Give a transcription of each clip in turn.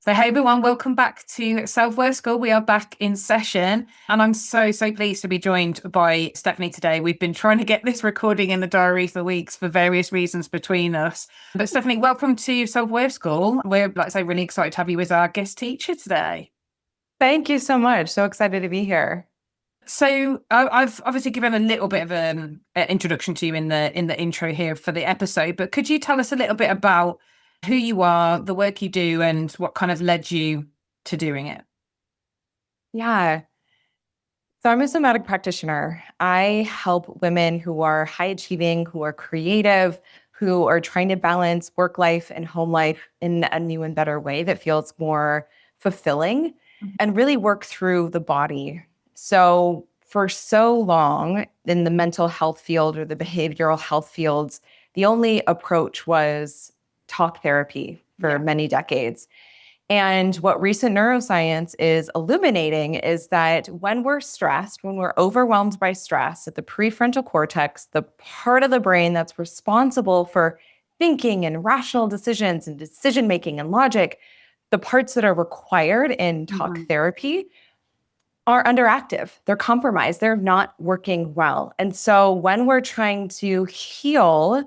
So, hey everyone, welcome back to Self-Worth School. We are back in session, and I'm so pleased to be joined by Stephanie today. We've been trying to get this recording in the diary for weeks for various reasons between us. But, Stephanie, welcome to Self-Worth School. We're, like I say, really excited to have you as our guest teacher today. Thank you so much. So excited to be here. So I've obviously given a little bit of an introduction to you in the intro here for the episode, but could you tell us a little bit about who you are, the work you do, and what kind of led you to doing it? Yeah. So I'm a somatic practitioner. I help women who are high achieving, who are creative, who are trying to balance work life and home life in a new and better way that feels more fulfilling and really work through the body. So for so long in the mental health field or the behavioral health fields, the only approach was talk therapy for Yeah. many decades. And what recent neuroscience is illuminating is that when we're stressed, when we're overwhelmed by stress at the prefrontal cortex, the part of the brain that's responsible for thinking and rational decisions and decision making and logic, the parts that are required in talk Mhm. therapy are underactive. They're compromised. They're not working well. And so when we're trying to heal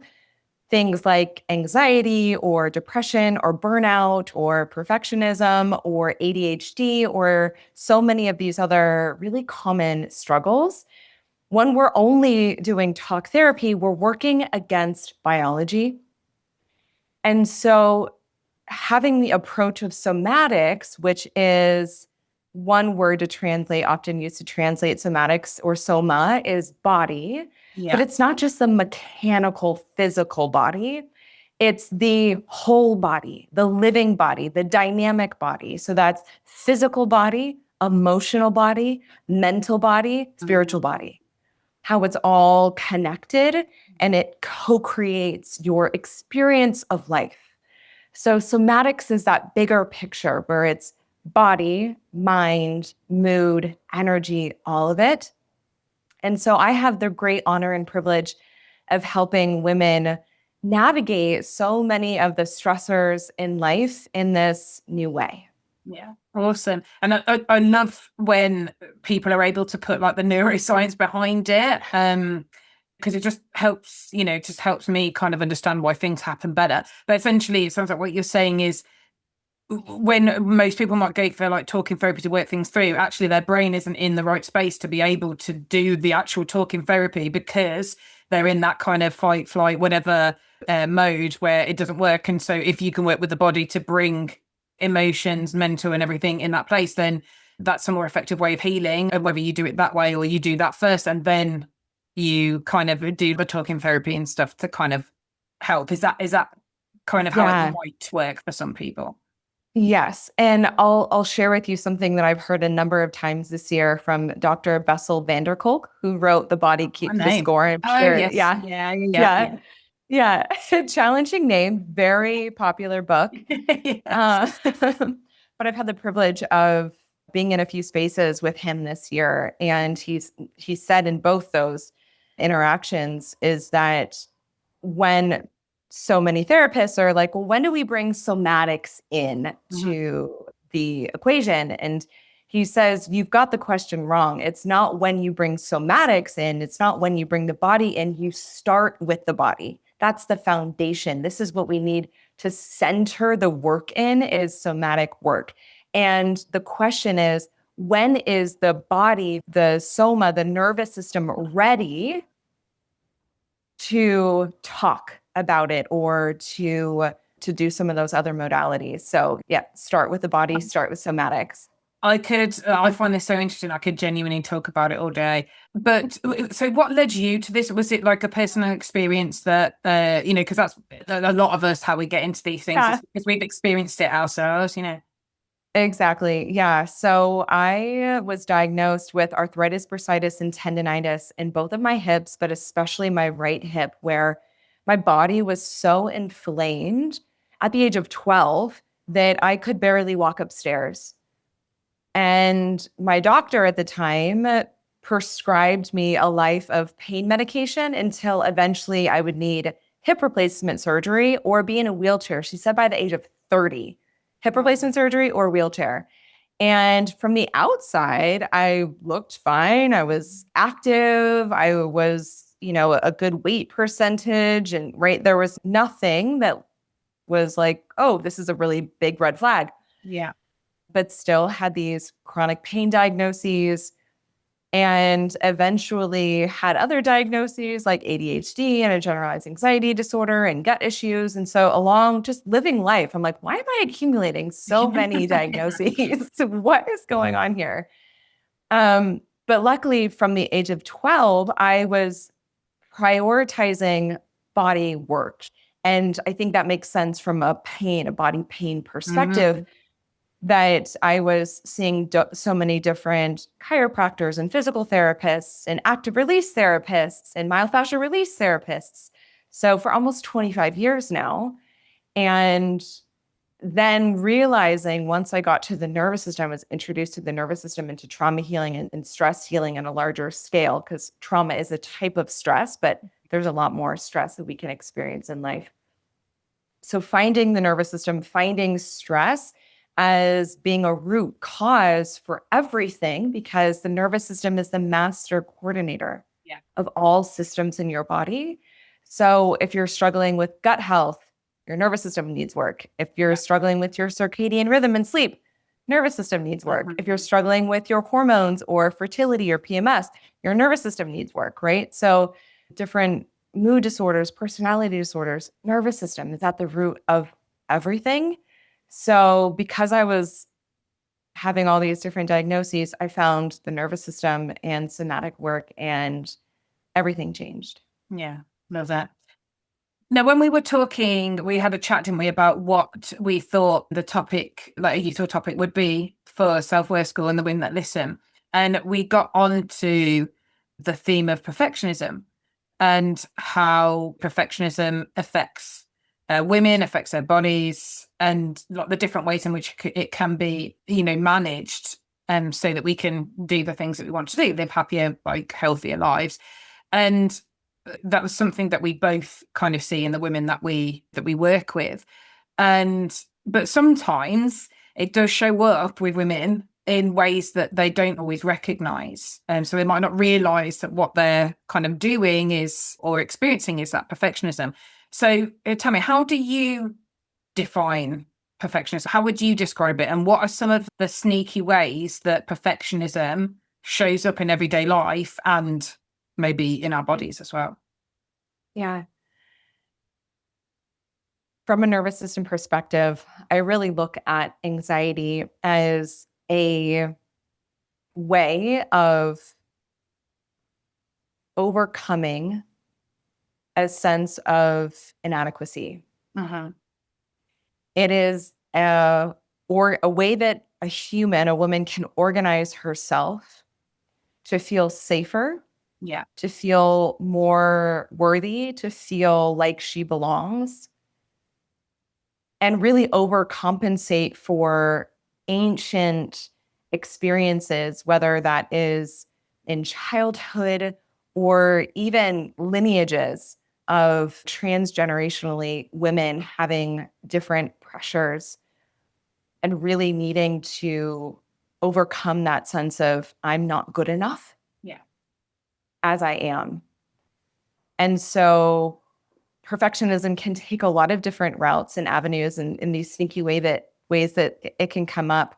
things like anxiety or depression or burnout or perfectionism or ADHD or so many of these other really common struggles. When we're only doing talk therapy, we're working against biology. And so having the approach of somatics, which is one word to translate, often used to translate somatics or soma, is body. But Yeah. it's not just the mechanical, physical body, it's the whole body, the living body, the dynamic body. So that's physical body, emotional body, mental body, spiritual Mhm. body, how it's all connected and it co creates your experience of life. So, somatics is that bigger picture where it's body, mind, mood, energy, all of it. And so, I have the great honor and privilege of helping women navigate so many of the stressors in life in this new way. Yeah. Awesome. And I love when people are able to put like the neuroscience behind it. Because it just helps, just helps me kind of understand why things happen better. But essentially, it sounds like what you're saying is when most people might go for like talking therapy to work things through, actually their brain isn't in the right space to be able to do the actual talking therapy because they're in that kind of fight, flight, whatever mode where it doesn't work. And so if you can work with the body to bring emotions, mental and everything in that place, then that's a more effective way of healing. And whether you do it that way or you do that first and then you kind of do the talking therapy and stuff to kind of help. Is that kind of how it Yeah. might work for some people? Yes, and I'll share with you something that I've heard a number of times this year from Dr. Bessel van der Kolk, who wrote The Body My Keeps the name. Score. I'm Oh, sure, yes. yeah, Yeah, yeah, yeah, yeah. yeah. Challenging name, very popular book. Yes. But I've had the privilege of being in a few spaces with him this year, and he said in both those interactions is that when so many therapists are like, well, when do we bring somatics in Mhm. to the equation? And he says, you've got the question wrong. It's not when you bring somatics in, it's not when you bring the body in. You start with the body. That's the foundation. This is what we need to center the work in is somatic work. And the question is, when is the body, the soma, the nervous system ready to talk about it or to do some of those other modalities? So yeah, start with the body, start with somatics. I find this so interesting. I could genuinely talk about it all day. But so what led you to this? Was it like a personal experience that, because that's a lot of us, how we get into these things is Yeah. because we've experienced it ourselves. Exactly. Yeah. So I was diagnosed with arthritis, bursitis, and tendonitis in both of my hips, but especially my right hip, where my body was so inflamed at the age of 12 that I could barely walk upstairs. And my doctor at the time prescribed me a life of pain medication until eventually I would need hip replacement surgery or be in a wheelchair. She said by the age of 30. hip replacement surgery or wheelchair. And from the outside, I looked fine. I was active. I was, a good weight percentage. And right, there was nothing that was like, oh, this is a really big red flag. Yeah. But still had these chronic pain diagnoses and eventually had other diagnoses like ADHD and a generalized anxiety disorder and gut issues. And so, along just living life, I'm like, why am I accumulating so many diagnoses? What is going on here? But luckily, from the age of 12, I was prioritizing body work. And I think that makes sense from a body pain perspective, Mhm. that I was seeing so many different chiropractors and physical therapists and active release therapists and myofascial release therapists. So for almost 25 years now. And then realizing once I got to the nervous system, I was introduced to the nervous system into trauma healing and stress healing on a larger scale, because trauma is a type of stress, but there's a lot more stress that we can experience in life. So finding the nervous system, finding stress as being a root cause for everything, because the nervous system is the master coordinator Yeah. of all systems in your body. So if you're struggling with gut health, your nervous system needs work. If you're Yeah. struggling with your circadian rhythm and sleep, nervous system needs work. Mhm. If you're struggling with your hormones or fertility or PMS, your nervous system needs work, right? So different mood disorders, personality disorders, nervous system is at the root of everything. So because I was having all these different diagnoses, I found the nervous system and somatic work, and everything changed. Yeah. Love that. Now, when we were talking, we had a chat, didn't we, about what we thought the topic, like a useful topic, would be for self-worth school and the women that listen. And we got on to the theme of perfectionism and how perfectionism affects women, affects their bodies, and like the different ways in which it can be, managed, so that we can do the things that we want to do, live happier, like healthier lives. And that was something that we both kind of see in the women that we work with. And but sometimes it does show up with women in ways that they don't always recognize. And so they might not realize that what they're kind of doing is, or experiencing, is that perfectionism. So tell me, how do you define perfectionism? How would you describe it? And what are some of the sneaky ways that perfectionism shows up in everyday life and maybe in our bodies as well? Yeah. From a nervous system perspective, I really look at anxiety as a way of overcoming a sense of inadequacy. Uh-huh. It is or a way that a woman can organize herself to feel safer, Yeah. to feel more worthy, to feel like she belongs, and really overcompensate for ancient experiences, whether that is in childhood or even lineages of transgenerationally women having different pressures and really needing to overcome that sense of I'm not good enough Yeah. as I am. And so perfectionism can take a lot of different routes and avenues, and in these sneaky ways that it can come up.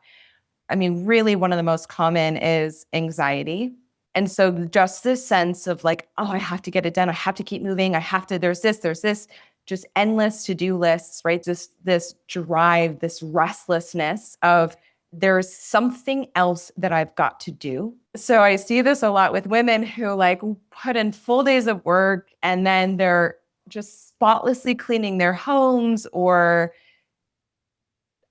I mean, really, one of the most common is anxiety. And so just this sense of like, oh, I have to get it done. I have to keep moving. There's this, just endless to-do lists, right? This drive, this restlessness of there's something else that I've got to do. So I see this a lot with women who like put in full days of work and then they're just spotlessly cleaning their homes or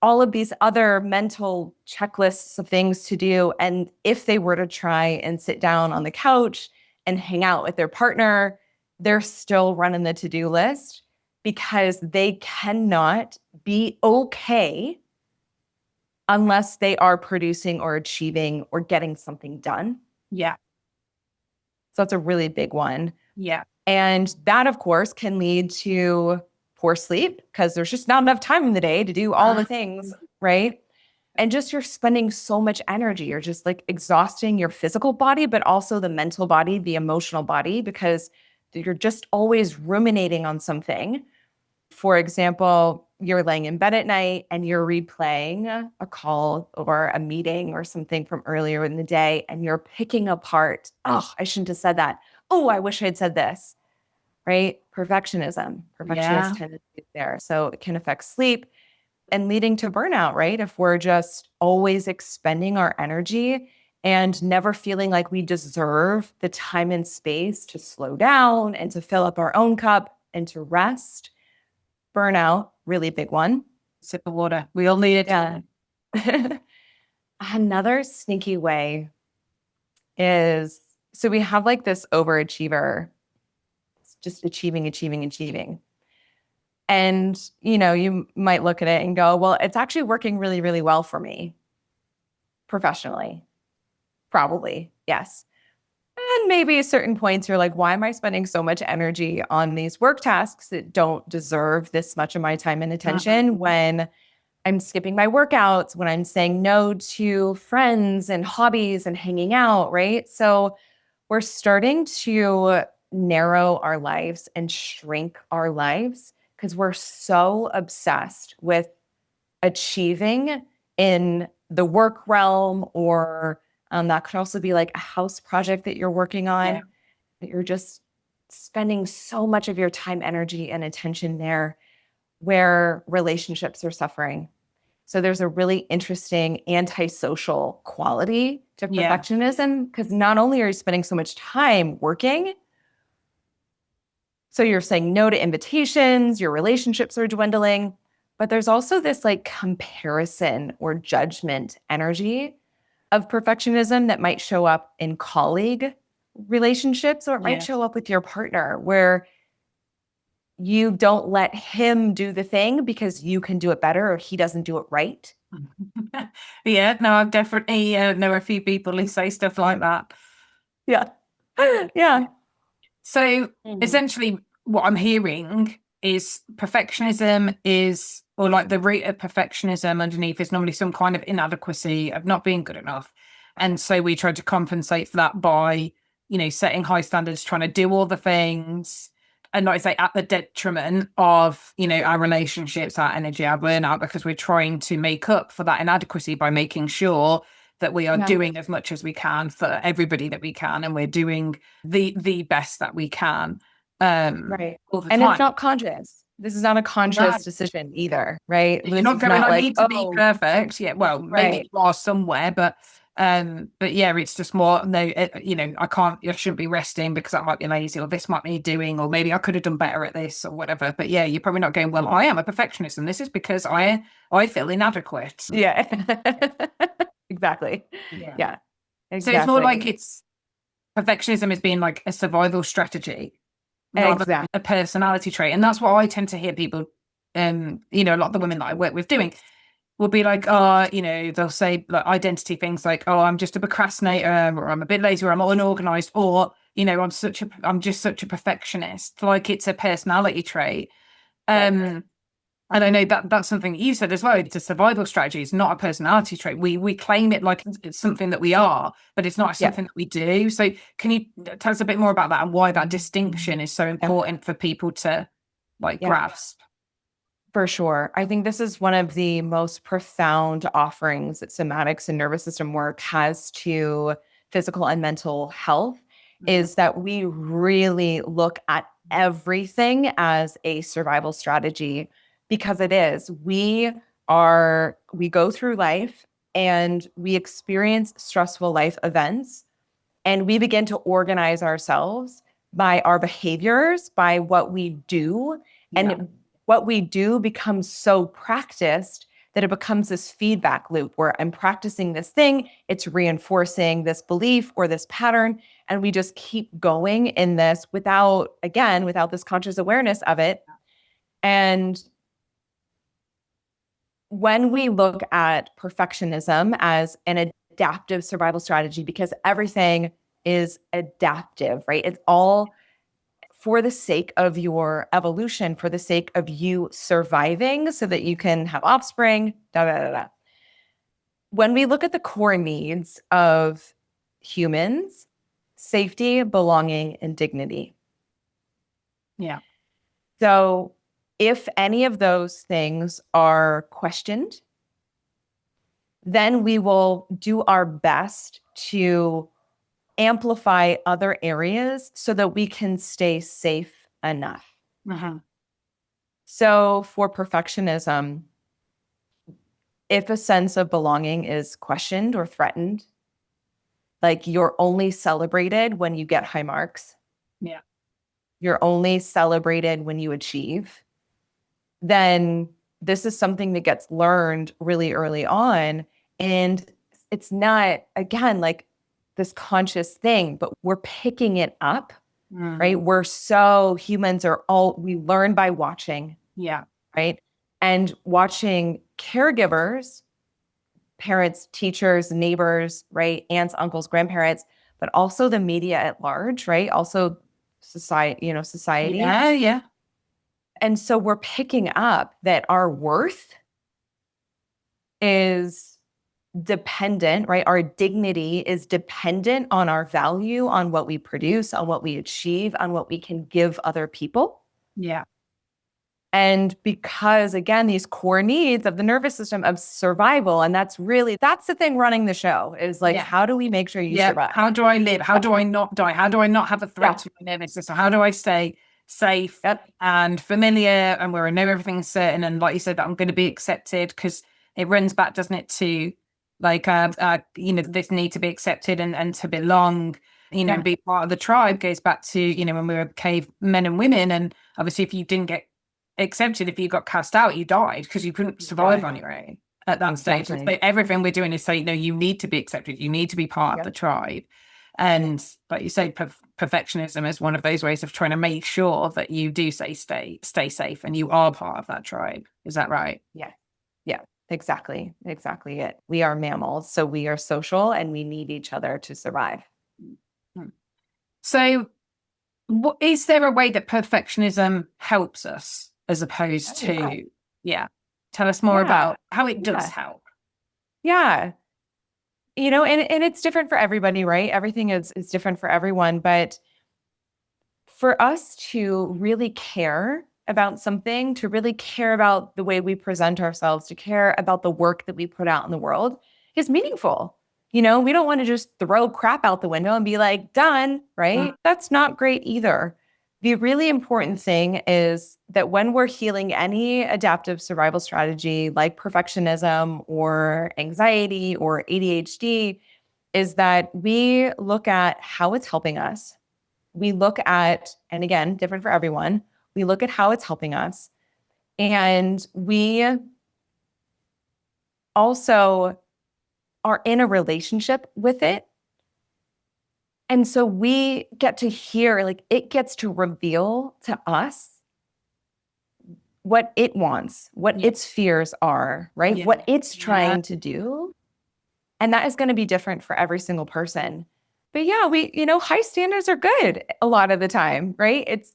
all of these other mental checklists of things to do. And if they were to try and sit down on the couch and hang out with their partner, they're still running the to-do list because they cannot be okay unless they are producing or achieving or getting something done. Yeah. So that's a really big one. Yeah. And that, of course, can lead to poor sleep because there's just not enough time in the day to do all the things. right? And just you're spending so much energy. You're just like exhausting your physical body, but also the mental body, the emotional body, because you're just always ruminating on something. For example, you're laying in bed at night and you're replaying a call or a meeting or something from earlier in the day, and you're picking apart, oh, I shouldn't have said that. Oh, I wish I'd said this, right? Perfectionism, perfectionist Yeah. tendencies there. So it can affect sleep and leading to burnout, right? If we're just always expending our energy and never feeling like we deserve the time and space to slow down and to fill up our own cup and to rest. Burnout, really big one. Sip of water. We all need it. Yeah. Another sneaky way is so we have like this overachiever, just achieving, achieving, achieving. And, you might look at it and go, well, it's actually working really, really well for me professionally. Probably, yes. And maybe at certain points, you're like, why am I spending so much energy on these work tasks that don't deserve this much of my time and attention when I'm skipping my workouts, when I'm saying no to friends and hobbies and hanging out, right? So we're starting to narrow our lives and shrink our lives because we're so obsessed with achieving in the work realm, or that could also be like a house project that you're working Yeah. on, that you're just spending so much of your time, energy, and attention there, where relationships are suffering. So there's a really interesting antisocial quality to Yeah. perfectionism because not only are you spending so much time working, so you're saying no to invitations, your relationships are dwindling, but there's also this like comparison or judgment energy of perfectionism that might show up in colleague relationships, or it might Yeah. show up with your partner where you don't let him do the thing because you can do it better or he doesn't do it right. Yeah. No, I've definitely know a few people who say stuff like that. Yeah. Yeah. So Mhm. essentially, what I'm hearing is perfectionism is, or like the root of perfectionism underneath is normally some kind of inadequacy of not being good enough. And so we try to compensate for that by, setting high standards, trying to do all the things. And like I say, at the detriment of, our relationships, our energy, our burnout, because we're trying to make up for that inadequacy by making sure that we are Yeah. doing as much as we can for everybody that we can, and we're doing the best that we can Right. all the And it's time. not conscious. This is not a No, conscious decision either, right? you're This not is going, not I like, need to be oh, perfect. Yeah, well, maybe right. you are somewhere, but yeah, it's just more no, I can't, I shouldn't be resting because I might be lazy, or this might be doing, or maybe I could have done better at this or whatever. But yeah, you're probably not going, well, I am a perfectionist and this is because I feel inadequate. Yeah. Exactly. Yeah. Yeah, So it's more like exactly. it's perfectionism is being like a survival strategy rather than Exactly. a personality trait. And that's what I tend to hear people, a lot of the women that I work with doing will be like, oh, they'll say like identity things like, oh, I'm just a procrastinator, or I'm a bit lazy, or I'm unorganized, or, I'm just such a perfectionist. Like it's a personality trait. Right. And I know that that's something that you said as well. It's a survival strategy. It's not a personality trait. We claim it like it's something that we are, but it's not Yeah. something that we do. So can you tell us a bit more about that and why that distinction is so Yeah. important for people to like Yeah. grasp? For sure. I think this is one of the most profound offerings that somatics and nervous system work has to physical and mental health, Mhm. is that we really look at everything as a survival strategy, because it is. We go through life and we experience stressful life events, and we begin to organize ourselves by our behaviors, by what we do. Yeah. And what we do becomes so practiced that it becomes this feedback loop where I'm practicing this thing, it's reinforcing this belief or this pattern. And we just keep going in this without this conscious awareness of it. And when we look at perfectionism as an adaptive survival strategy, because everything is adaptive, right? It's all for the sake of your evolution, for the sake of you surviving so that you can have offspring, da da da da. When we look at the core needs of humans, safety, belonging, and dignity. Yeah. So if any of those things are questioned, then we will do our best to amplify other areas so that we can stay safe enough. Uh-huh. So for perfectionism, if a sense of belonging is questioned or threatened, like you're only celebrated when you get high marks, Yeah. you're only celebrated when you achieve, then this is something that gets learned really early on. And it's not, again, like this conscious thing, but we're picking it up, right? Mm. Humans are all, we learn by watching, Yeah. right? And watching caregivers, parents, teachers, neighbors, right? Aunts, uncles, grandparents, but also the media at large, right? Also society. Yeah. Yeah. And so we're picking up that our worth is dependent, right? Our dignity is dependent on our value, on what we produce, on what we achieve, on what we can give other people. Yeah. And because, again, these core needs of the nervous system of survival, and that's the thing running the show is like, Yeah. how do we make sure you Yeah. survive? How do I live? How do I not die? How do I not have a threat Yeah. to my nervous system? How do I stay safe Yep. and familiar and where I know everything's certain? And like you said, that I'm going to be accepted because it runs back, doesn't it, to like, this need to be accepted and to belong, and Yeah. be part of the tribe goes back to, when we were cave men and women. And obviously, if you didn't get accepted, if you got cast out, you died because you couldn't survive on your own at that stage. And Exactly. so everything we're doing is saying, no, you need to be accepted. You need to be part of the Yep. tribe. And like you say, perfectionism is one of those ways of trying to make sure that you do stay safe and you are part of that tribe. Is that right? Yeah. Yeah. Exactly. Exactly it. We are mammals, so we are social and we need each other to survive. Hmm. So, is there a way that perfectionism helps us as opposed Oh, yeah. to, yeah? Tell us more Yeah. about how it does Yeah. help. Yeah. And it's different for everybody, right? Everything is different for everyone. But for us to really care about something, to really care about the way we present ourselves, to care about the work that we put out in the world is meaningful. We don't want to just throw crap out the window and be like, done, Mm. right? That's not great either. The really important thing is that when we're healing any adaptive survival strategy like perfectionism or anxiety or ADHD, is that we look at how it's helping us. We look at, and again, different for everyone, we look at how it's helping us. And we also are in a relationship with it. And so we get to hear, like, it gets to reveal to us what it wants, what Yeah. its fears are, right? Yeah. What it's Yeah. trying to do. And that is going to be different for every single person. But yeah, high standards are good a lot of the time, right?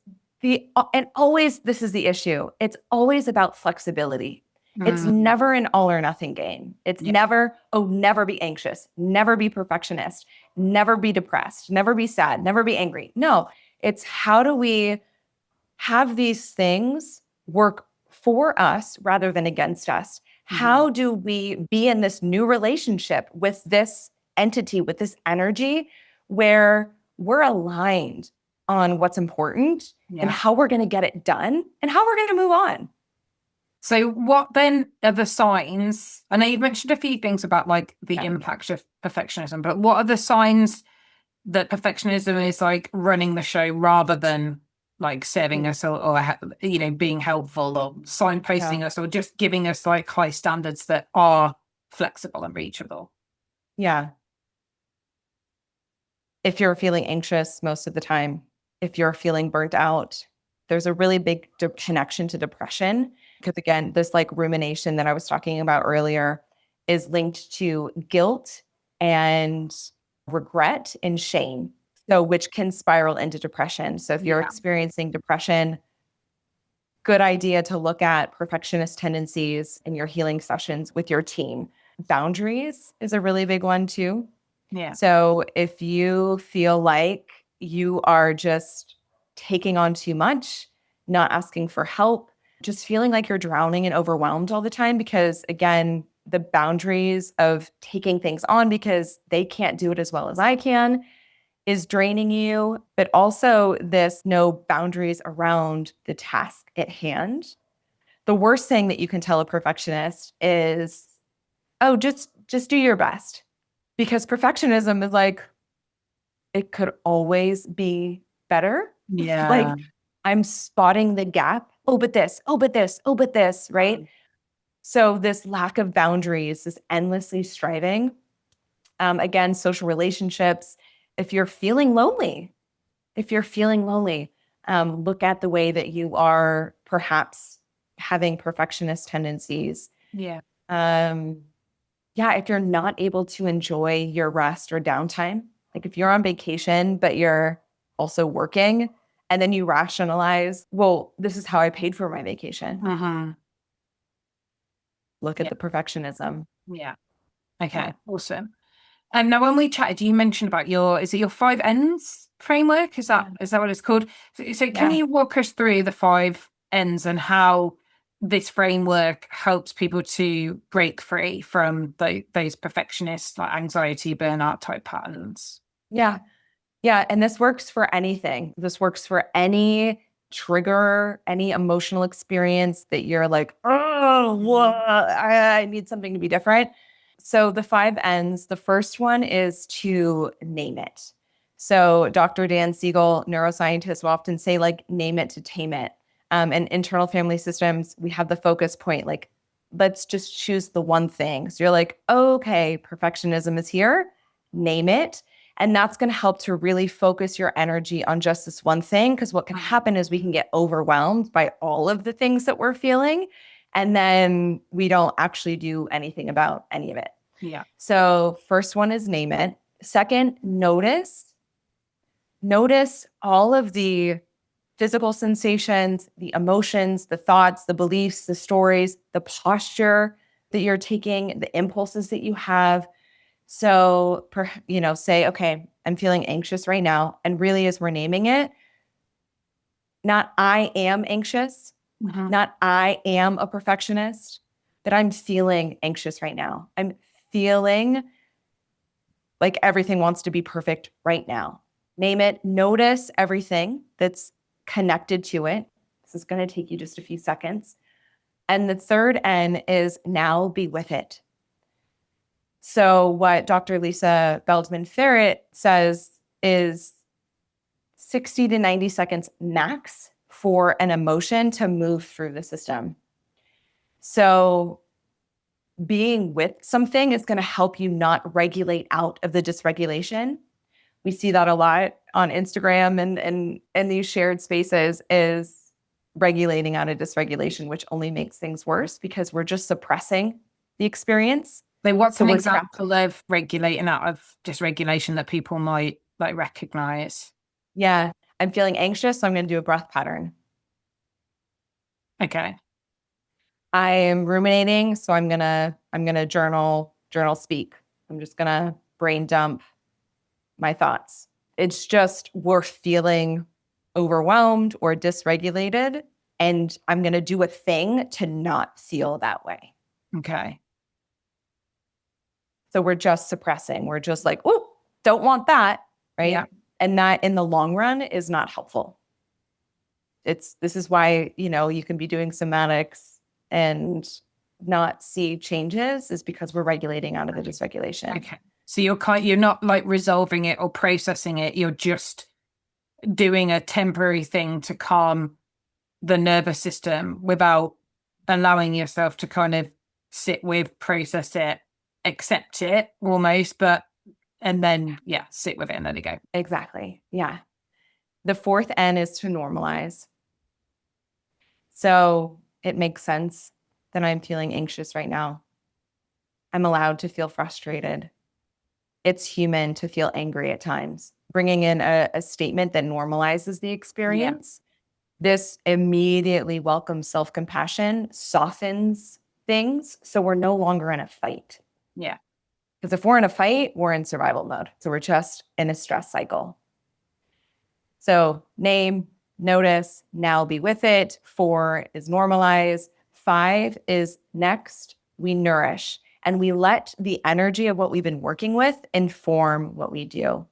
And always, this is the issue. It's always about flexibility. It's Mm. never an all or nothing game. It's Yeah. never, oh, never be anxious, never be perfectionist, never be depressed, never be sad, never be angry. No, it's how do we have these things work for us rather than against us? Mhm. How do we be in this new relationship with this entity, with this energy, where we're aligned on what's important and Yeah. how we're going to get it done and how we're going to move on? So, what then are the signs? I know you've mentioned a few things about like the Yeah. impact of perfectionism, but what are the signs that perfectionism is like running the show rather than like serving Mm. us or being helpful or Yeah. signposting us or just giving us like high standards that are flexible and reachable? Yeah. If you're feeling anxious most of the time, if you're feeling burnt out, there's a really big connection to depression. Because again, this like rumination that I was talking about earlier is linked to guilt and regret and shame. So, which can spiral into depression. So, if you're Yeah. experiencing depression, good idea to look at perfectionist tendencies in your healing sessions with your team. Boundaries is a really big one too. Yeah. So if you feel like you are just taking on too much, not asking for help, just feeling like you're drowning and overwhelmed all the time, because again, the boundaries of taking things on because they can't do it as well as I can is draining you, but also this no boundaries around the task at hand. The worst thing that you can tell a perfectionist is, "Oh, just do your best." Because perfectionism is like, it could always be better. Yeah. Like, I'm spotting the gap. Oh, but this, oh, but this, oh, but this, right? So this lack of boundaries, this endlessly striving. Again, social relationships. If you're feeling lonely, if you're feeling lonely, look at the way that you are perhaps having perfectionist tendencies. Yeah. Um, yeah, if you're not able to enjoy your rest or downtime, like if you're on vacation, but you're also working, and then you rationalize, well, this is how I paid for my vacation. Uh-huh. Look at Yeah. the perfectionism. Yeah. Yeah. Okay. Awesome. Now when we chatted, you mentioned about is it your five N's framework? Yeah. Is that what it's called? So can Yeah. you walk us through the five N's and how this framework helps people to break free from those perfectionist, like anxiety, burnout type patterns? Yeah. Yeah. And this works for anything. This works for any trigger, any emotional experience that you're like, oh, I need something to be different. So the five N's, the first one is to name it. So Dr. Dan Siegel, neuroscientists, will often say, like, name it to tame it. And internal family systems, we have the focus point, like, let's just choose the one thing. So you're like, okay, perfectionism is here, name it. And that's going to help to really focus your energy on just this one thing. Because what can happen is we can get overwhelmed by all of the things that we're feeling. And then we don't actually do anything about any of it. Yeah. So, first one is name it. Second, notice. Notice all of the physical sensations, the emotions, the thoughts, the beliefs, the stories, the posture that you're taking, the impulses that you have. So, say, okay, I'm feeling anxious right now. And really, as we're naming it, not I am anxious, Mhm. not I am a perfectionist, that I'm feeling anxious right now. I'm feeling like everything wants to be perfect right now. Name it, notice everything that's connected to it. This is going to take you just a few seconds. And the third N is now be with it. So, what Dr. Lisa Feldman Ferret says is 60 to 90 seconds max for an emotion to move through the system. So, being with something is going to help you not regulate out of the dysregulation. We see that a lot on Instagram and these shared spaces is regulating out of dysregulation, which only makes things worse because we're just suppressing the experience. So what's So an we're trapped. example of regulating out of dysregulation that people might like recognize? Yeah, I'm feeling anxious, so I'm going to do a breath pattern. Okay. I am ruminating, so I'm gonna journal speak. I'm just gonna brain dump my thoughts. It's just we're feeling overwhelmed or dysregulated, and I'm gonna do a thing to not feel that way. Okay. So we're just suppressing. We're just like, oh, don't want that, Yeah. right? And that in the long run is not helpful. This is why, you can be doing somatics and not see changes is because we're regulating out of the dysregulation. Okay. So you're not like resolving it or processing it. You're just doing a temporary thing to calm the nervous system without allowing yourself to kind of sit with, process it, accept it almost, but and then yeah, sit with it and let it go. Exactly. Yeah. The fourth N is to normalize. So it makes sense that I'm feeling anxious right now. I'm allowed to feel frustrated. It's human to feel angry at times. bringing in a statement that normalizes the Yeah. experience. This immediately welcomes self-compassion, softens things, so we're no longer in a fight. Yeah. Because if we're in a fight, we're in survival mode. So we're just in a stress cycle. So name, notice, now be with it. 4 is normalize. 5 is next, we nourish. And we let the energy of what we've been working with inform what we do.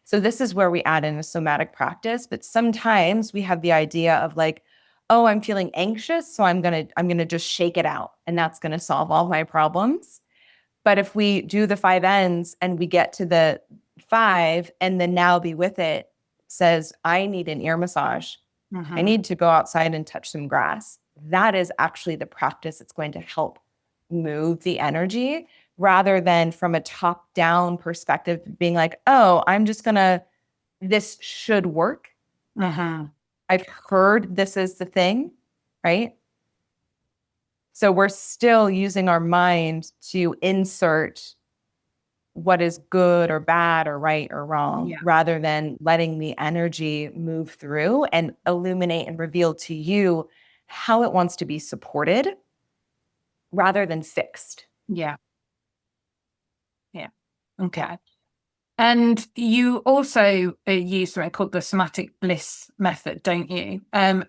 So this is where we add in a somatic practice, but sometimes we have the idea of like, oh, I'm feeling anxious, so I'm going to just shake it out and that's going to solve all my problems. But if we do the 5 ends and we get to the 5 and then now be with it says, I need an ear massage. I Mm-hmm. need to go outside and touch some grass. That is actually the practice that's going to help move the energy rather than from a top down perspective being like, oh, this should work. Mm-hmm. I've heard this is the thing, right? So we're still using our mind to insert what is good or bad or right or wrong, Yeah. rather than letting the energy move through and illuminate and reveal to you how it wants to be supported rather than fixed. Yeah. Yeah. Yeah. Okay. And you also use something called the somatic bliss method, don't you? And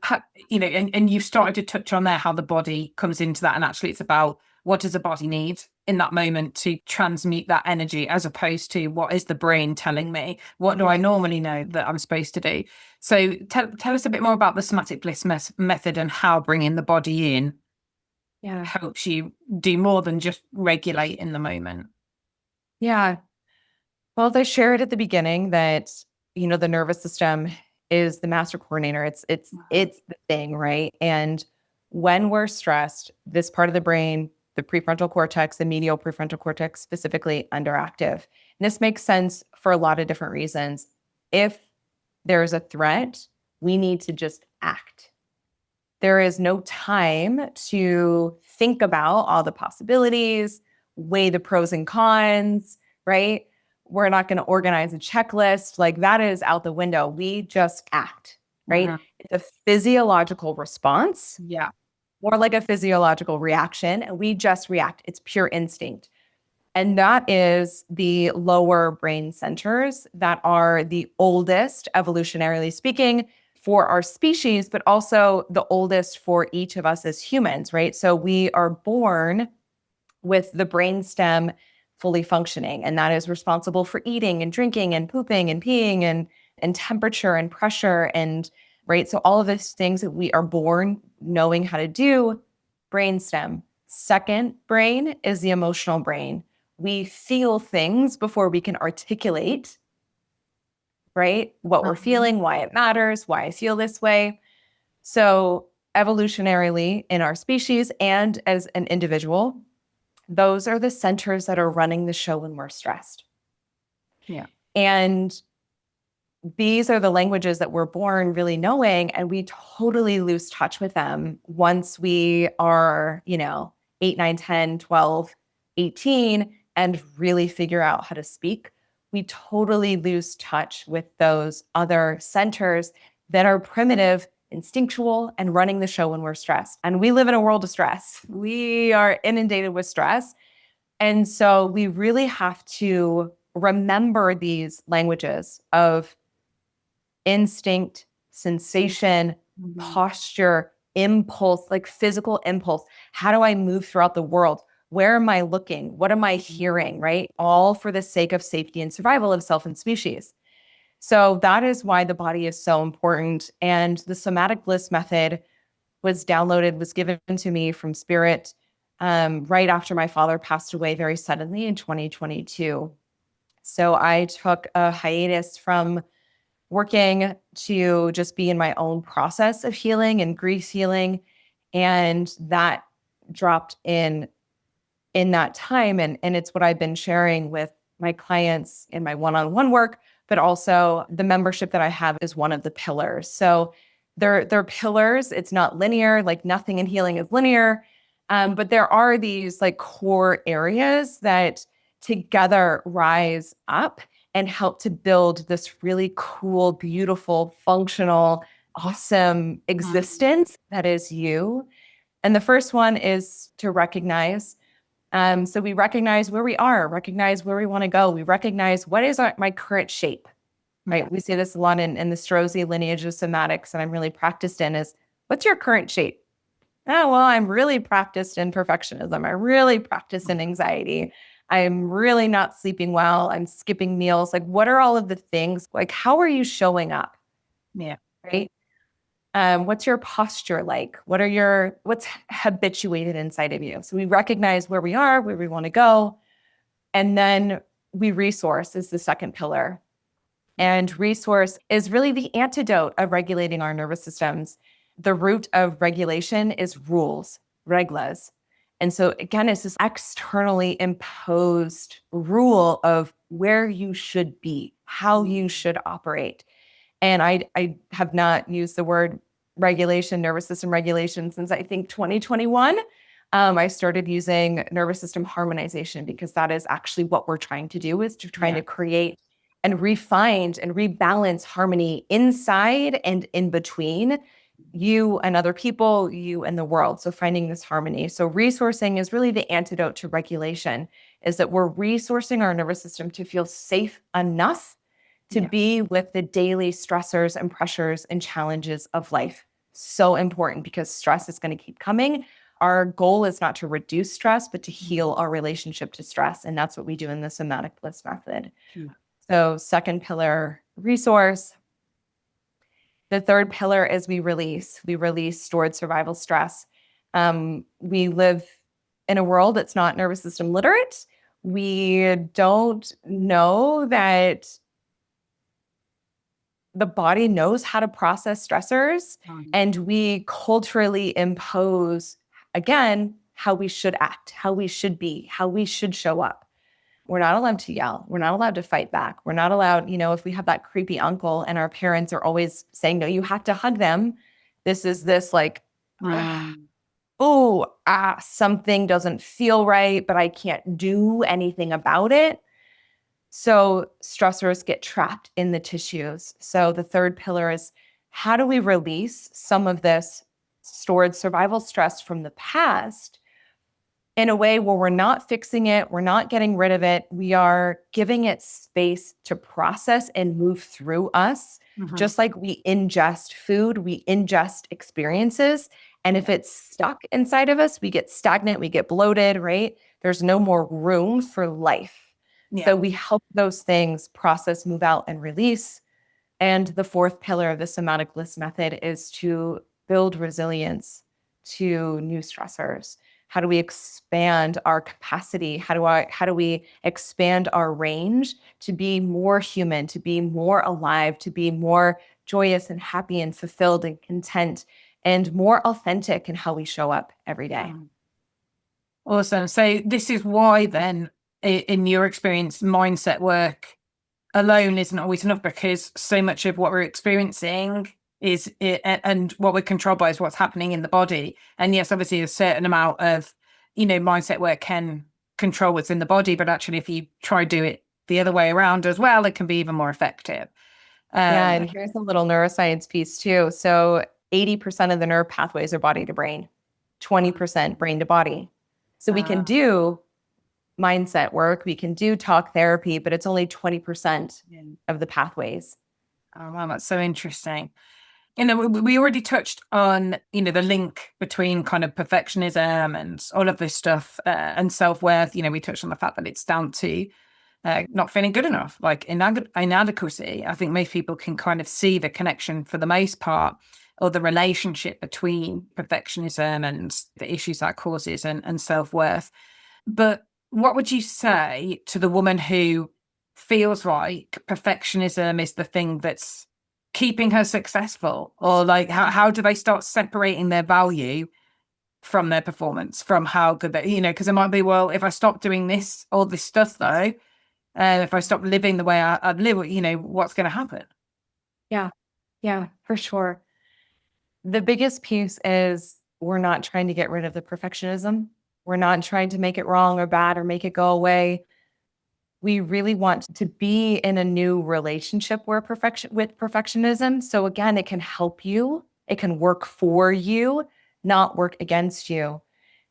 you've started to touch on there how the body comes into that, and actually, it's about what does the body need in that moment to transmute that energy, as opposed to what is the brain telling me? What do I normally know that I'm supposed to do? So, tell us a bit more about the somatic bliss method and how bringing the body in Yeah. helps you do more than just regulate in the moment. Yeah. Well, they shared at the beginning that, the nervous system is the master coordinator. Mhm. It's the thing, right? And when we're stressed, this part of the brain, the prefrontal cortex, the medial prefrontal cortex specifically underactive. And this makes sense for a lot of different reasons. If there's a threat, we need to just act. There is no time to think about all the possibilities, weigh the pros and cons, right? We're not going to organize a checklist. Like that is out the window. We just act, right? Mhm. It's a physiological response, Yeah. more like a physiological reaction. And we just react. It's pure instinct. And that is the lower brain centers that are the oldest, evolutionarily speaking, for our species, but also the oldest for each of us as humans, right? So we are born with the brainstem fully functioning, and that is responsible for eating and drinking and pooping and peeing and temperature and pressure and right. So all of these things that we are born knowing how to do, brainstem. Second brain is the emotional brain. We feel things before we can articulate, right? What we're Mhm. feeling, why it matters, why I feel this way. So, evolutionarily, in our species and as an individual, those are the centers that are running the show when we're stressed. Yeah. And these are the languages that we're born really knowing, and we totally lose touch with them once we are, 8, 9, 10, 12, 18, and really figure out how to speak. We totally lose touch with those other centers that are primitive, instinctual, and running the show when we're stressed. And we live in a world of stress. We are inundated with stress. And so we really have to remember these languages of instinct, sensation, Mhm. posture, impulse, like physical impulse. How do I move throughout the world? Where am I looking? What am I hearing? Right? All for the sake of safety and survival of self and species. So that is why the body is so important. And the somatic bliss method was given to me from spirit right after my father passed away very suddenly in 2022. So I took a hiatus from working to just be in my own process of healing and grief healing. And that dropped in that time. And it's what I've been sharing with my clients in my one-on-one work, but also the membership that I have is one of the pillars. So they're pillars. It's not linear, like nothing in healing is linear. But there are these like core areas that together rise up and help to build this really cool, beautiful, functional, awesome Mhm. existence that is you. And the first one is to recognize. So we recognize where we are, recognize where we want to go. We recognize what is my current shape, Yeah. right? We say this a lot in the Strozzi lineage of somatics, and I'm really practiced in is what's your current shape? Oh, well, I'm really practiced in perfectionism. I really practice in anxiety. I'm really not sleeping well. I'm skipping meals. Like, what are all of the things? Like, how are you showing up? Yeah. Right? What's your posture like? What's habituated inside of you? So we recognize where we are, where we want to go, and then we resource is the second pillar. And resource is really the antidote of regulating our nervous systems. The root of regulation is rules, reglas. And so, again, it's this externally imposed rule of where you should be, how you should operate. And I have not used the word regulation, nervous system regulation, since I think 2021. I started using nervous system harmonization because that is actually what we're trying to do is to trying Yeah. to create and refine and rebalance harmony inside and in between you and other people, you and the world. So finding this harmony. So resourcing is really the antidote to regulation, is that we're resourcing our nervous system to feel safe enough to Yeah. be with the daily stressors and pressures and challenges of life. So important because stress is going to keep coming. Our goal is not to reduce stress, but to heal our relationship to stress. And that's what we do in the somatic bliss method. Mhm. So, second pillar, resource. The third pillar is we release. We release stored survival stress. We live in a world that's not nervous system literate. We don't know that the body knows how to process stressors, Um, and we culturally impose, again, how we should act, how we should be, how we should show up. We're not allowed to yell. We're not allowed to fight back. We're not allowed, if we have that creepy uncle and our parents are always saying, no, you have to hug them. This is this like, um, oh, something doesn't feel right, but I can't do anything about it. So stressors get trapped in the tissues. So the third pillar is how do we release some of this stored survival stress from the past in a way where we're not fixing it, we're not getting rid of it, we are giving it space to process and move through us, mhm. just like we ingest food, we ingest experiences. And if Yeah. it's stuck inside of us, we get stagnant, we get bloated, right? There's no more room for life. Yeah. So we help those things process, move out, and release. And the fourth pillar of the somatic bliss method is to build resilience to new stressors. How do we expand our capacity? How do we expand our range to be more human, to be more alive, to be more joyous and happy and fulfilled and content and more authentic in how we show up every day? Um, Awesome. So this is why then, in your experience, mindset work alone isn't always enough because so much of what we're experiencing is it, and what we're controlled by is what's happening in the body. And yes, obviously a certain amount of, mindset work can control what's in the body, but actually if you try to do it the other way around as well, it can be even more effective. Yeah, Um, and here's a little neuroscience piece too. So 80% of the nerve pathways are body to brain, 20% brain to body. So we can uh, do mindset work, we can do talk therapy, but it's only 20% yeah. of the pathways. Oh, wow, that's so interesting. We already touched on, the link between kind of perfectionism and all of this stuff and self-worth. We touched on the fact that it's down to not feeling good enough, like inadequacy. I think most people can kind of see the connection for the most part, or the relationship between perfectionism and the issues that causes and self-worth. But what would you say to the woman who feels like perfectionism is the thing that's keeping her successful? Or like how do they start separating their value from their performance, from how good they, because it might be, well, if I stop doing all this stuff though, if I stop living the way I'd live, what's going to happen? Yeah, yeah, for sure. The biggest piece is we're not trying to get rid of the perfectionism. We're not trying to make it wrong or bad or make it go away. we really want to be in a new relationship where with perfectionism. So again, it can help you, it can work for you, not work against you.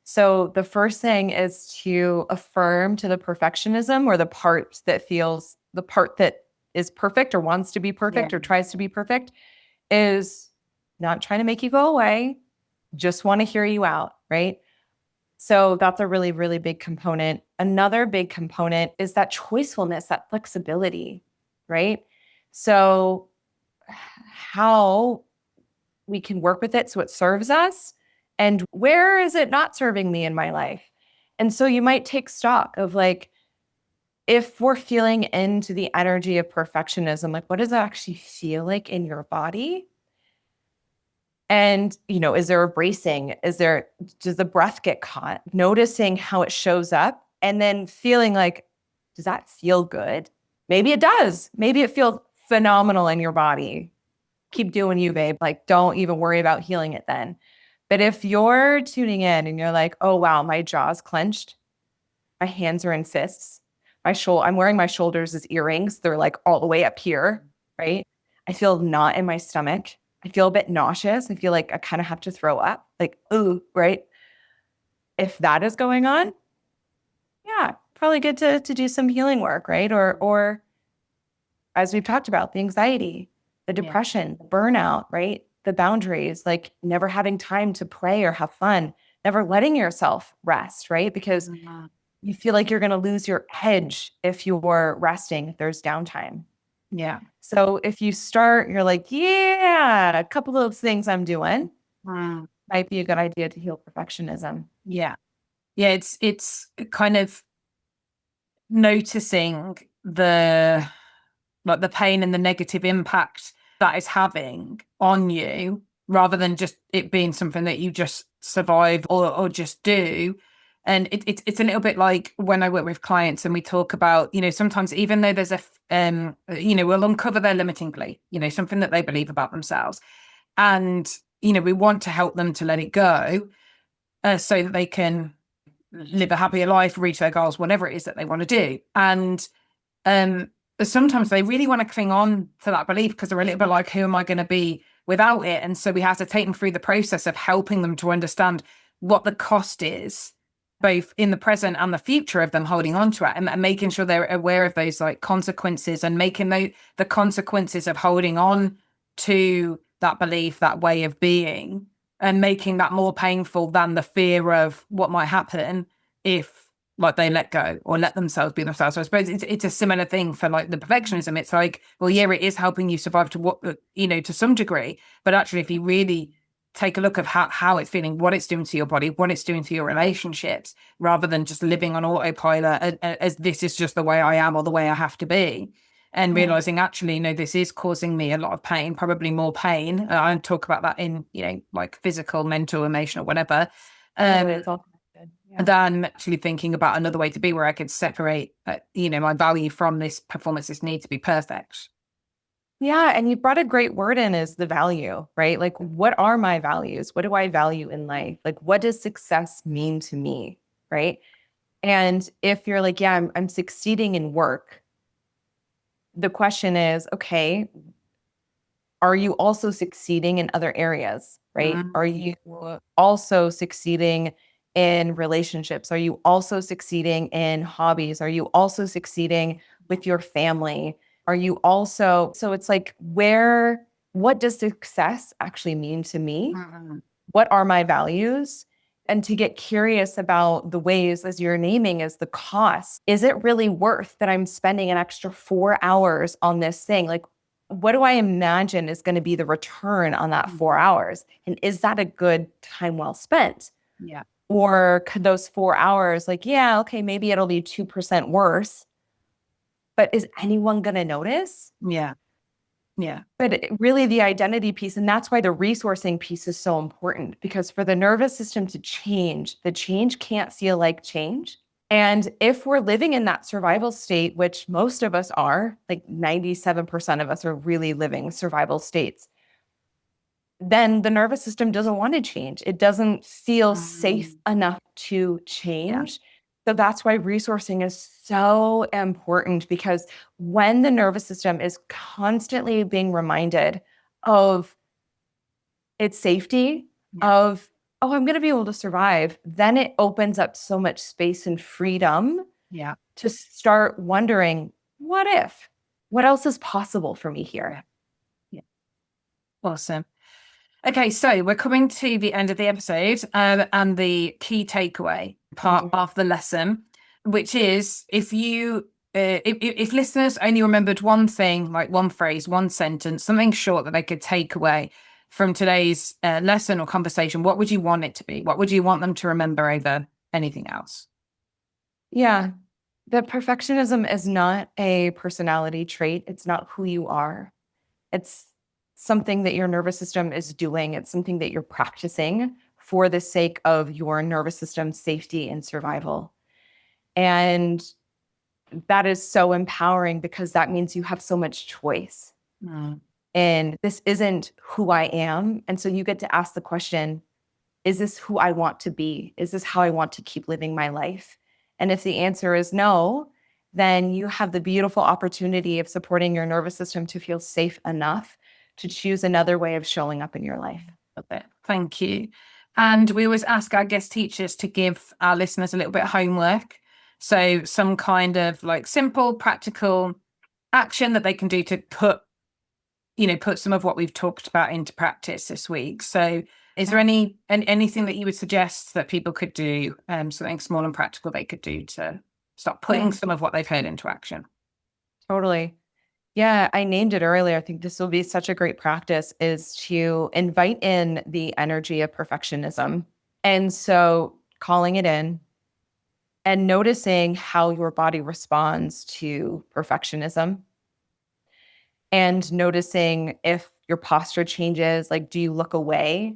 So the first thing is to affirm to the perfectionism, or the part that is perfect or wants to be Yeah. perfect or tries to be perfect, is not trying to make you go away, just want to hear you out, right? So that's a really, really big component. Another big component is that choicefulness, that flexibility, right? So, how we can work with it so it serves us, and where is it not serving me in my life? And so you might take stock of like, if we're feeling into the energy of perfectionism, like what does that actually feel like in your body? And, is there a bracing? Does the breath get caught? Noticing how it shows up and then feeling like, does that feel good? Maybe it does. Maybe it feels phenomenal in your body. Keep doing you, babe. Like, don't even worry about healing it then. But if you're tuning in and you're like, oh, wow, my jaw's clenched, my hands are in fists, I'm wearing my shoulders as earrings. They're like all the way up here, right? I feel a knot in my stomach. I feel a bit nauseous. I feel like I kind of have to throw up, like, ooh, right? If that is going on, yeah, probably good to do some healing work, right? Or as we've talked about, the anxiety, the Yeah. depression, the burnout, right? The boundaries, like never having time to play or have fun, never letting yourself rest, right? Because Mhm. you feel like you're going to lose your edge if you're resting, if there's downtime. Yeah. So if you start, you're like, yeah, a couple of things I'm doing Mm. might be a good idea to heal perfectionism. Yeah. Yeah. It's kind of noticing the like the pain and the negative impact that is having on you, rather than just it being something that you just survive or just do. And it's a little bit like when I work with clients and we talk about, sometimes even though there's we'll uncover their limiting belief, something that they believe about themselves. And, we want to help them to let it go, so that they can live a happier life, reach their goals, whatever it is that they want to do. And um, sometimes they really want to cling on to that belief because they're a little bit like, who am I going to be without it? And so we have to take them through the process of helping them to understand what the cost is, both in the present and the future of them holding on to it, and making sure they're aware of those like consequences, and making the consequences of holding on to that belief, that way of being, and making that more painful than the fear of what might happen if like they let go or let themselves be themselves. So I suppose it's a similar thing for like the perfectionism. It's like, well, yeah, it is helping you survive to what, to some degree, but actually, if you really take a look of how it's feeling, what it's doing to your body, what it's doing to your relationships, rather than just living on autopilot as this is just the way I am or the way I have to be. And Yeah, realizing actually, this is causing me a lot of pain, probably more pain. I talk about that in, like physical, mental, emotional, whatever. totally. Um, It's all connected. Yeah. than actually thinking about another way to be where I could separate, my value from this performance, this need to be perfect. Yeah. And you brought a great word in, is the value, right? Like, what are my values? What do I value in life? Like, what does success mean to me? Right. And if you're like, yeah, I'm succeeding in work, the question is, okay, are you also succeeding in other areas, right? Are Mm, you also succeeding in relationships? Are you also succeeding in hobbies? Are you also succeeding with your family? Are you also, so it's like, what does success actually mean to me? mm, What are my values? And to get curious about the ways, as you're naming, as the cost. Is it really worth that I'm spending an extra 4 hours on this thing? Like, what do I imagine is going to be the return on that mm. 4 hours? And is that a good time well spent? Yeah, Or could those 4 hours, like, yeah, okay, maybe it'll be 2% worse, but is anyone going to notice? yeah, yeah. But really, the identity piece, and that's why the resourcing piece is so important, because for the nervous system to change, the change can't feel like change. And if we're living in that survival state, which most of us are, like 97% of us are really living survival states, then the nervous system doesn't want to change. It doesn't feel safe Mm, enough to yeah, change. So that's why resourcing is so important, because when the nervous system is constantly being reminded of its safety, Yeah. of, oh, I'm going to be able to survive, then it opens up so much space and freedom Yeah. to start wondering, what if? What else is possible for me here? Yeah. Awesome. Okay, so we're coming to the end of the episode, and the key takeaway part Mhm. of the lesson, which is if listeners only remembered one thing, like one phrase, one sentence, something short that they could take away from today's lesson or conversation, what would you want it to be? What would you want them to remember over anything else? Yeah. The perfectionism is not a personality trait. It's not who you are. It's something that your nervous system is doing. It's something that you're practicing for the sake of your nervous system's safety and survival. And that is so empowering, because that means you have so much choice. Mm, And this isn't who I am. And so you get to ask the question, is this who I want to be? Is this how I want to keep living my life? And if the answer is no, then you have the beautiful opportunity of supporting your nervous system to feel safe enough to choose another way of showing up in your life. love it. Thank you. And we always ask our guest teachers to give our listeners a little bit of homework. So some kind of like simple, practical action that they can do to put some of what we've talked about into practice this week. So is there Yeah. anything that you would suggest that people could do, something small and practical they could do to start putting Yeah, some of what they've heard into action? totally. Yeah, I named it earlier. I think this will be such a great practice, is to invite in the energy of perfectionism. And so calling it in and noticing how your body responds to perfectionism, and noticing if your posture changes. Like, do you look away?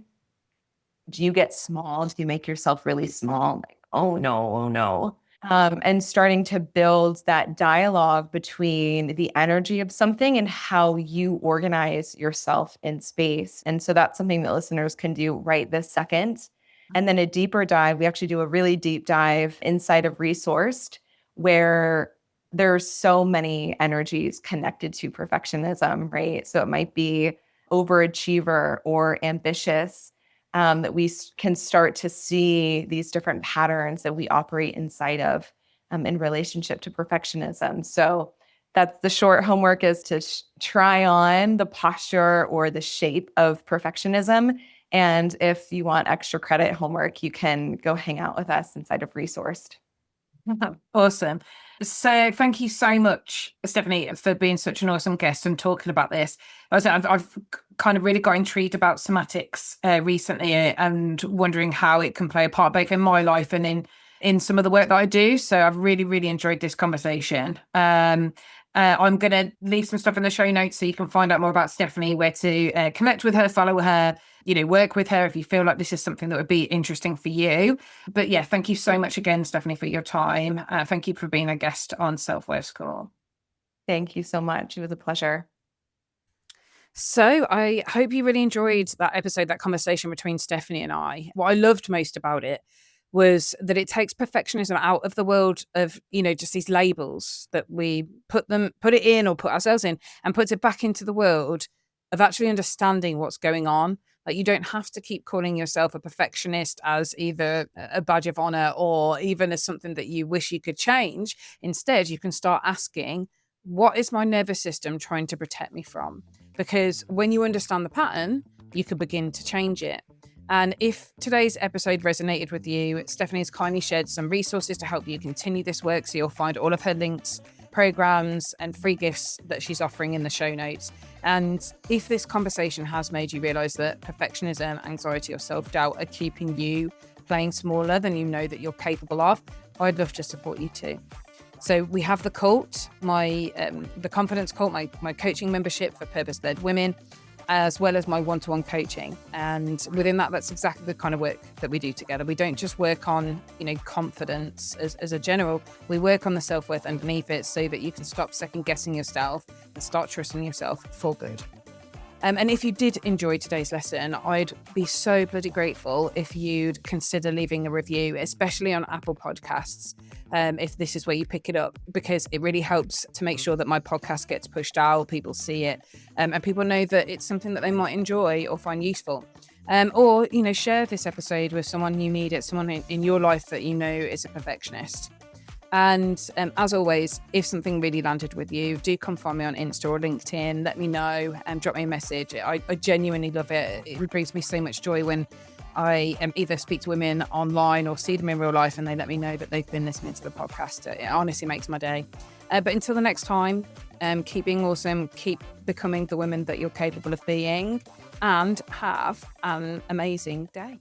Do you get small? Do you make yourself really small? Like, oh no, oh no. And starting to build that dialogue between the energy of something and how you organize yourself in space. And so that's something that listeners can do right this second. And then a deeper dive, we actually do a really deep dive inside of Resourced, where there's so many energies connected to perfectionism, right? So it might be overachiever or ambitious, that we can start to see these different patterns that we operate inside of, in relationship to perfectionism. So that's the short homework, is to try on the posture or the shape of perfectionism. And if you want extra credit homework, you can go hang out with us inside of Resourced. Awesome. So thank you so much, Stephanie, for being such an awesome guest and talking about this. I've kind of really got intrigued about somatics recently, and wondering how it can play a part both in my life and in some of the work that I do. So I've really, really enjoyed this conversation. I'm going to leave some stuff in the show notes so you can find out more about Stephanie, where to connect with her, follow her, work with her if you feel like this is something that would be interesting for you. But yeah, thank you so much again, Stephanie, for your time. Thank you for being a guest on Self Worth School. Thank you so much. It was a pleasure. So I hope you really enjoyed that episode, that conversation between Stephanie and I. What I loved most about it was that it takes perfectionism out of the world of, just these labels that we put it in or put ourselves in, and puts it back into the world of actually understanding what's going on. Like, you don't have to keep calling yourself a perfectionist as either a badge of honor or even as something that you wish you could change. Instead, you can start asking, what is my nervous system trying to protect me from? Because when you understand the pattern, you can begin to change it. And if today's episode resonated with you, Stephanie has kindly shared some resources to help you continue this work. So you'll find all of her links, programs, and free gifts that she's offering in the show notes. And if this conversation has made you realize that perfectionism, anxiety, or self-doubt are keeping you playing smaller than you know that you're capable of, I'd love to support you too. So we have the cult, the confidence cult, my coaching membership for purpose-led women, as well as my one-to-one coaching. And within that, that's exactly the kind of work that we do together. We don't just work on, confidence as a general. We work on the self-worth underneath it, so that you can stop second-guessing yourself and start trusting yourself for good. And if you did enjoy today's lesson, I'd be so bloody grateful if you'd consider leaving a review, especially on Apple Podcasts. if this is where you pick it up, because it really helps to make sure that my podcast gets pushed out, people see it, and people know that it's something that they might enjoy or find useful. Or, share this episode with someone you need it, someone in your life that you know is a perfectionist. And as always, if something really landed with you, do come find me on Insta or LinkedIn. Let me know and drop me a message. I genuinely love it. It brings me so much joy when I either speak to women online or see them in real life and they let me know that they've been listening to the podcast. It honestly makes my day. But until the next time, keep being awesome, keep becoming the woman that you're capable of being, and have an amazing day.